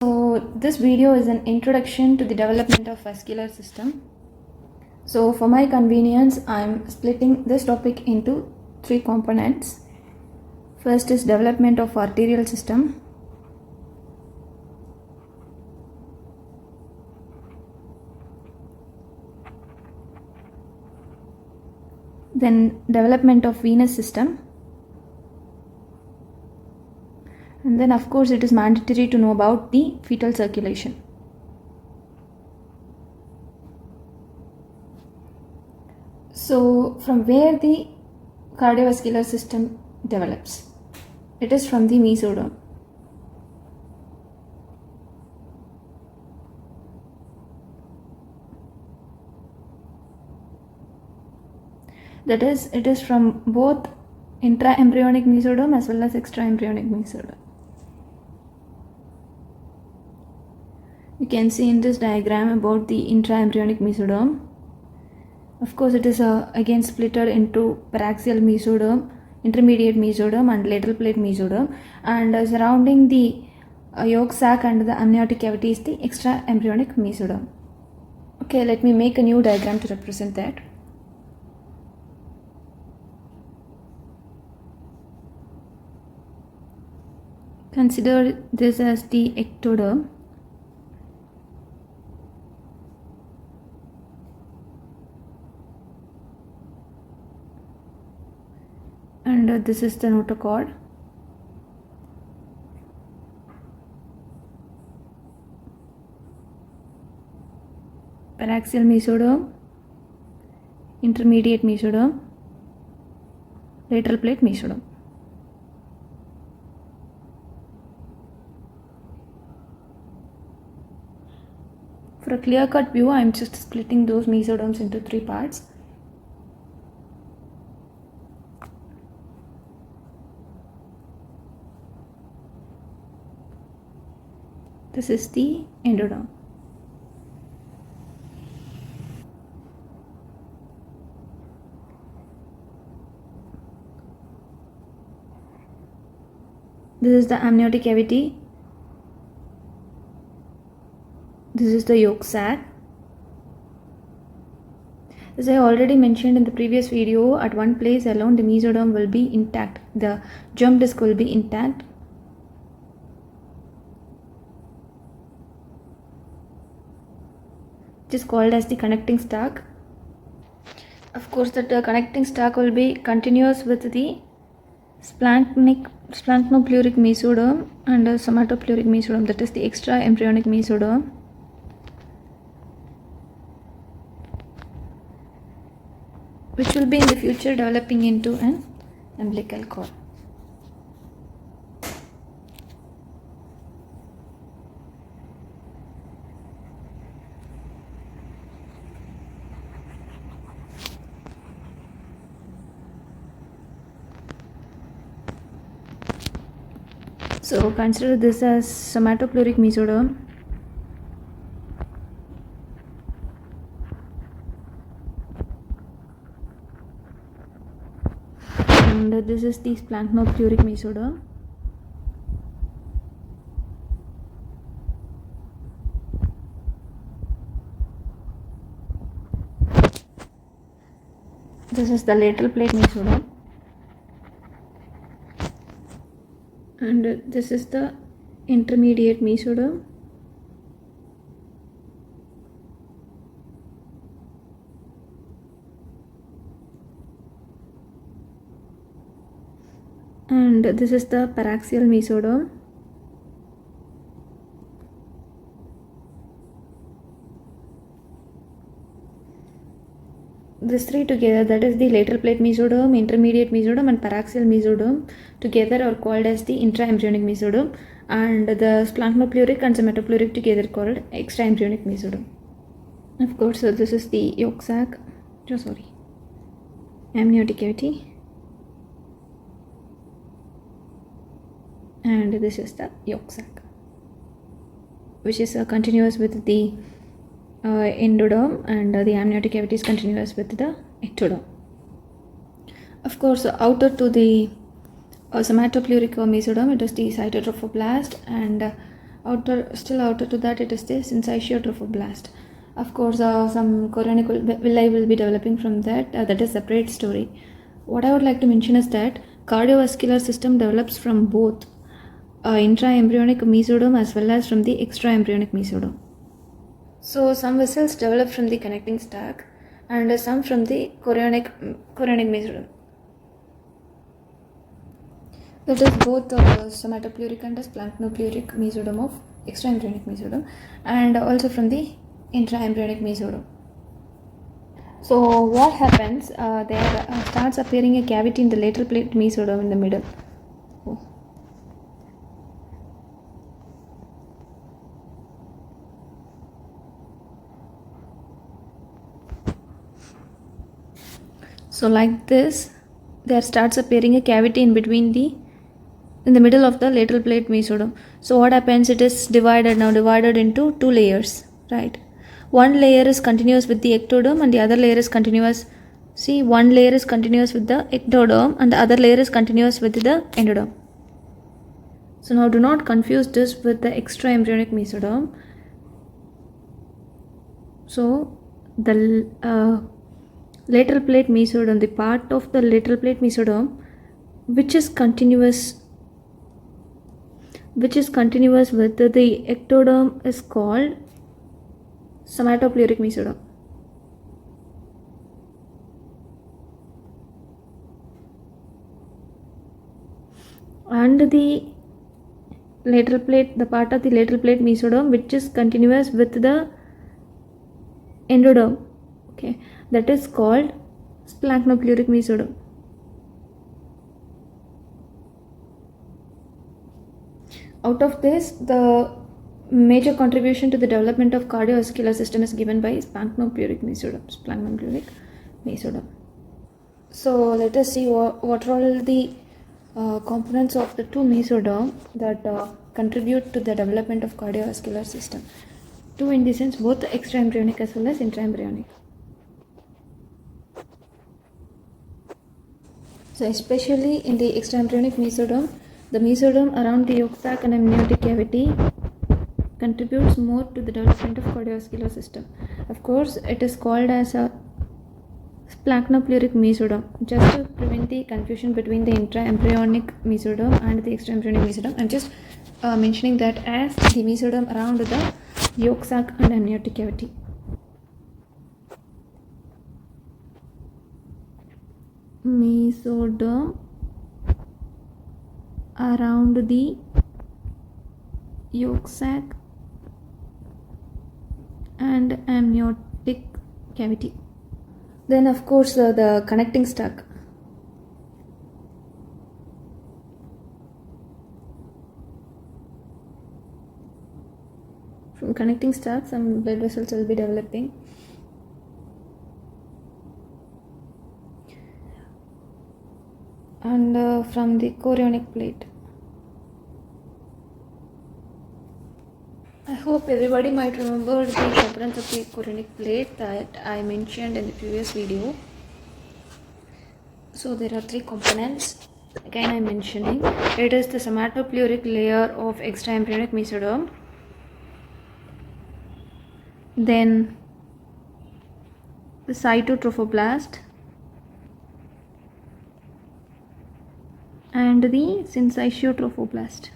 So this video is an introduction to the development of vascular system. So for my convenience, I am splitting this topic into three components. First is development of arterial system. Then development of venous system. And then of course it is mandatory to know about the fetal circulation. So from where the cardiovascular system develops? It is from the mesoderm. That is, it is from both intraembryonic mesoderm as well as extraembryonic mesoderm. You can see in this diagram about the intraembryonic mesoderm. Of course, it is again splitted into paraxial mesoderm, intermediate mesoderm and lateral plate mesoderm, and surrounding the yolk sac and the amniotic cavity is the extraembryonic mesoderm. Okay, let me make a new diagram to represent that. Consider this as the ectoderm. And this is the notochord. Paraxial mesoderm, intermediate mesoderm, lateral plate mesoderm. For a clear-cut view, I am just splitting those mesoderms into three parts. This is the endoderm. This is the amniotic cavity. This is the yolk sac. As I already mentioned in the previous video, at one place alone the mesoderm will be intact. The germ disc will be intact. It is called as the connecting stalk. Of course, that connecting stalk will be continuous with the splanchnopleuric mesoderm and somatopleuric mesoderm, that is the extraembryonic mesoderm. Which will be in the future developing into an umbilical cord. So consider this as somatopleuric mesoderm. And this is the splanchnopleuric mesoderm. This is the lateral plate mesoderm. And this is the intermediate mesoderm. And this is the paraxial mesoderm. These three together, that is the lateral plate mesoderm, intermediate mesoderm and paraxial mesoderm, together are called as the intraembryonic mesoderm, and the splanchnopleuric and somatopleuric together called extraembryonic mesoderm. Of course, so this is the yolk sac, amniotic cavity, and this is the yolk sac, which is continuous with the endoderm, and the amniotic cavity is continuous with the ectoderm. Of course, outer to the a somatopleuric mesoderm, it is the cytotrophoblast, and outer to that it is the syncytiotrophoblast. Of course, some chorionic villi will be developing from that. That is separate story. What I would like to mention is that cardiovascular system develops from both intraembryonic mesoderm as well as from the extraembryonic mesoderm. So some vessels develop from the connecting stack and some from the chorionic mesoderm. That is both somatopleuric and splanchnopluric mesoderm of extraembryonic mesoderm, and also from the intraembryonic mesoderm. So what happens? There starts appearing a cavity in the lateral plate mesoderm in the middle. So like this, there starts appearing a cavity in the middle of the lateral plate mesoderm. So what happens? It is divided into two layers, right? One layer is continuous with the ectoderm and the other layer is continuous. See, one layer is continuous with the ectoderm and the other layer is continuous with the endoderm. So now do not confuse this with the extraembryonic mesoderm. So the lateral plate mesoderm, the part of the lateral plate mesoderm which is continuous with the ectoderm is called somatopleuric mesoderm. And the lateral plate, the part of the lateral plate mesoderm which is continuous with the endoderm, okay, that is called splanchnopluric mesoderm. Out of this, the major contribution to the development of cardiovascular system is given by splanchnopluric mesoderm. So let us see what are all the components of the two mesoderm that contribute to the development of cardiovascular system. Two in the sense both extraembryonic as well as intraembryonic. So especially in the extraembryonic mesoderm, the mesoderm around the yolk sac and amniotic cavity contributes more to the development of cardiovascular system. Of course, it is called as a splanchnopluric mesoderm. Just to prevent the confusion between the intraembryonic mesoderm and the extraembryonic mesoderm, I'm just mentioning that as the mesoderm around the yolk sac and amniotic cavity. Mesoderm around the yolk sac and amniotic cavity. Then of course the connecting stack. From connecting stack, some blood vessels will be developing. And from the chorionic plate. I hope everybody might remember the components of the chorionic plate that I mentioned in the previous video. So there are three components. Again I am mentioning. It is the somatopleuric layer of extraembryonic mesoderm. Then the cytotrophoblast and the syncytiotrophoblast.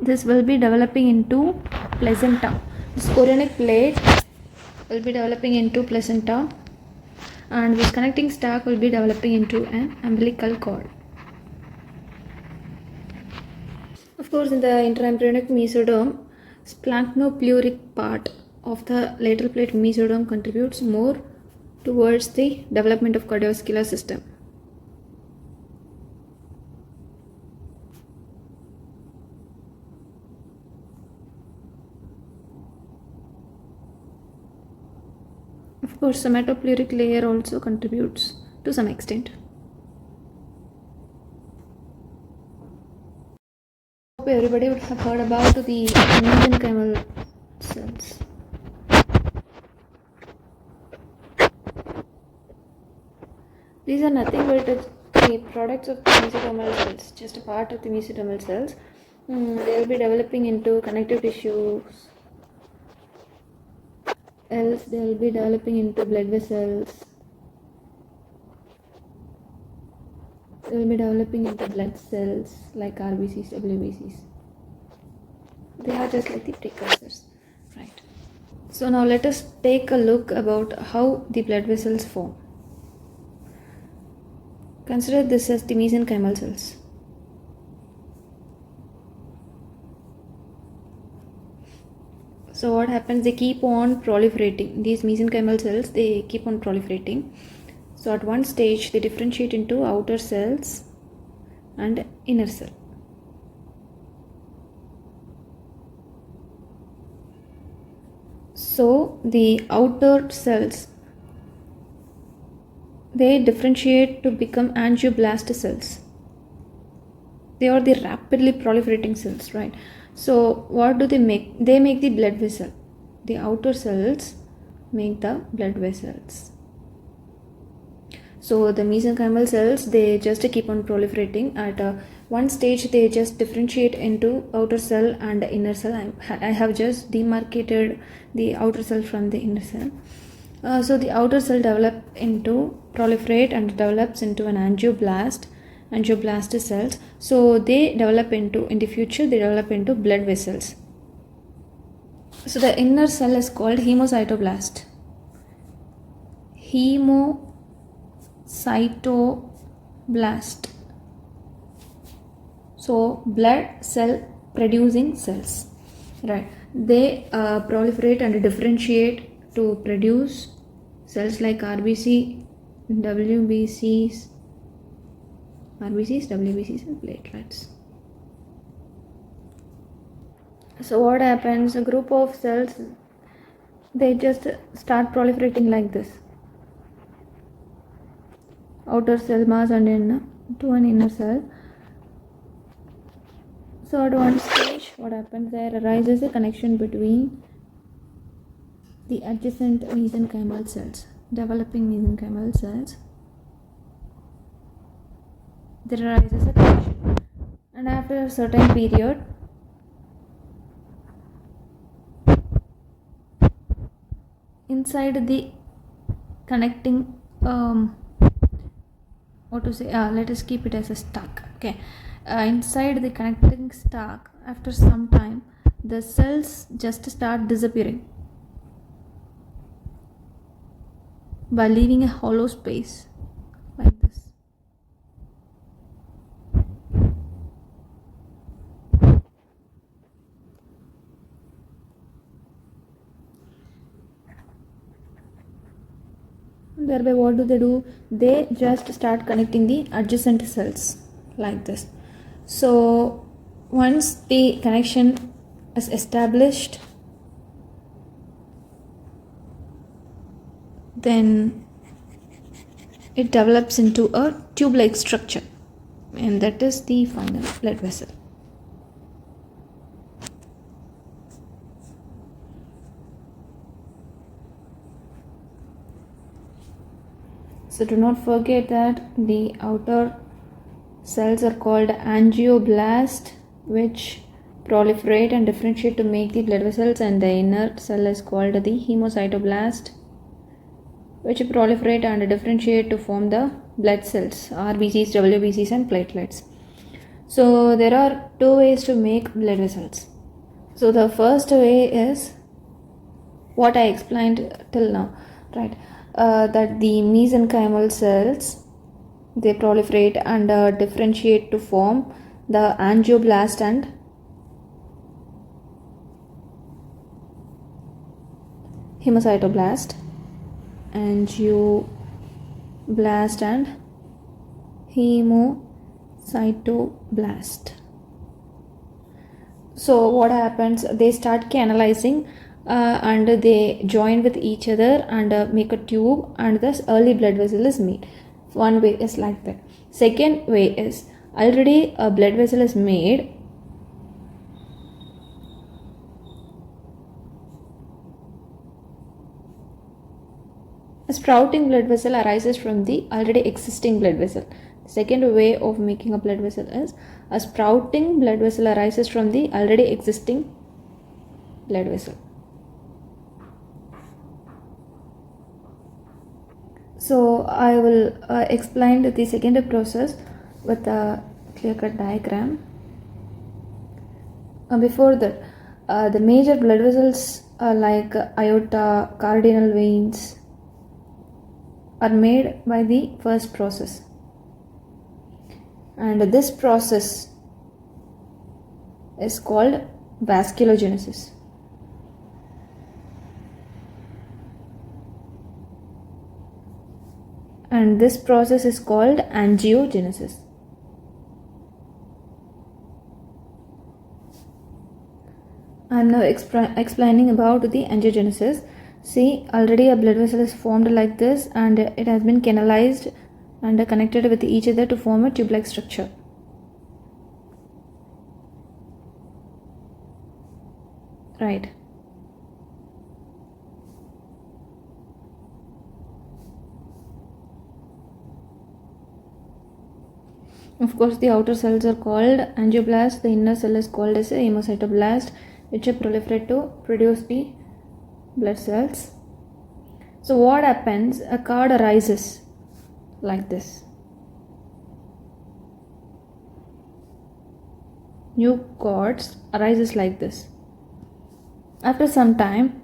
This will be developing into placenta. This chorionic plate will be developing into placenta, and this connecting stack will be developing into an umbilical cord. Of course, in the intraembryonic mesoderm, splanchnopluric part of the lateral plate mesoderm contributes more towards the development of cardiovascular system. Of course, somatopleuric layer also contributes to some extent. I hope everybody would have heard about the mesenchymal cells. These are nothing but the products of the mesodermal cells, just a part of the mesodermal cells. They will be developing into connective tissues, else they will be developing into blood vessels, they will be developing into blood cells like RBCs, WBCs. They are just like the precursors, right? So now let us take a look about how the blood vessels form. Consider this as the mesenchymal cells. So what happens, they keep on proliferating. These mesenchymal cells, they keep on proliferating. So at one stage they differentiate into outer cells and inner cell. So the outer cells, they differentiate to become angioblast cells. They are the rapidly proliferating cells, right? So what do they make? They make the blood vessel. The outer cells make the blood vessels. So the mesenchymal cells, they just keep on proliferating. At one stage they just differentiate into outer cell and inner cell. I have just demarcated the outer cell from the inner cell. So the outer cell proliferate and develops into an angioblast cells. So they develop into, in the future they develop into blood vessels. So the inner cell is called hemocytoblast. Hemocytoblast. So blood cell producing cells, right? They proliferate and differentiate to produce cells like RBCs, WBCs and platelets. So what happens, a group of cells, they just start proliferating like this. Outer cell mass and to an inner cell. So at one stage, what happens, there arises a connection between the adjacent mesenchymal cells, developing mesenchymal cells. There arises a connection, and after a certain period, inside the connecting let us keep it as a stalk. Okay, inside the connecting stalk, after some time the cells just start disappearing by leaving a hollow space like this. Thereby what do? They just start connecting the adjacent cells like this. So once the connection is established, then it develops into a tube-like structure, and that is the final blood vessel. So do not forget that the outer cells are called angioblast, which proliferate and differentiate to make the blood vessels, and the inner cell is called the hemocytoblast, which proliferate and differentiate to form the blood cells, RBCs, WBCs and platelets. So there are two ways to make blood vessels. So the first way is what I explained till now, right? That the mesenchymal cells, they proliferate and differentiate to form the angioblast and hemocytoblast, angioblast and hemocytoblast. So what happens, they start canalizing and they join with each other and make a tube, and thus early blood vessel is made. One way is like that. Second way is, already a blood vessel is made, A sprouting blood vessel arises from the already existing blood vessel. The second way of making a blood vessel is a sprouting blood vessel arises from the already existing blood vessel. So I will explain the second process with a clear-cut diagram. Before that, the major blood vessels like aorta, cardinal veins are made by the first process, and this process is called vasculogenesis. And this process is called angiogenesis. I am now explaining about the angiogenesis. See, already a blood vessel is formed like this, and it has been canalized and connected with each other to form a tube-like structure. Right. Of course, the outer cells are called angioblasts. The inner cell is called as a hemocytoblast, which proliferate to produce the blood cells. So what happens? A cord arises like this. New cords arises like this. After some time,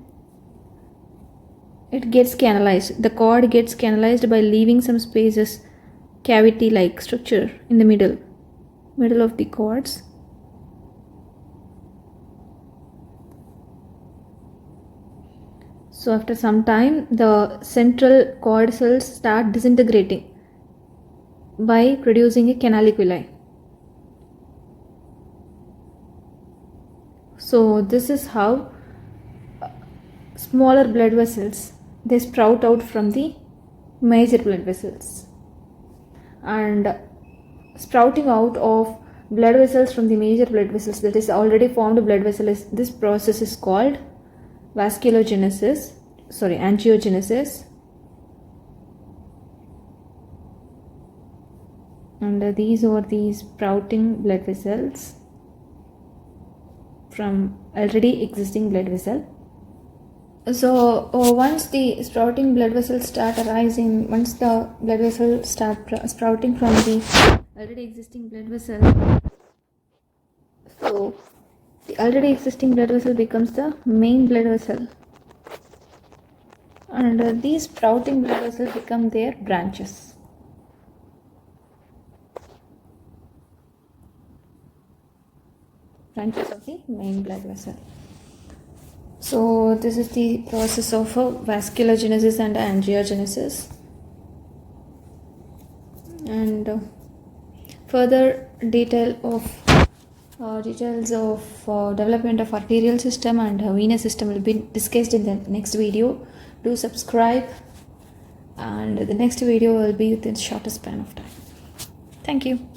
it gets canalized. The cord gets canalized by leaving some spaces, cavity like structure in the middle of the cords. So after some time, the central cord cells start disintegrating by producing a canaliculi. So this is how smaller blood vessels, they sprout out from the major blood vessels. And sprouting out of blood vessels from the major blood vessels, that is already formed blood vessel, this process is called angiogenesis. And these are the sprouting blood vessels from already existing blood vessel. So once the sprouting blood vessels start arising, once the blood vessels start sprouting from the already existing blood vessel, so the already existing blood vessel becomes the main blood vessel, and these sprouting blood vessels become their branches. Branches of the main blood vessel. So this is the process of vasculogenesis and angiogenesis. And further details of development of arterial system and venous system will be discussed in the next video. Do subscribe, and the next video will be within shorter span of time. Thank you.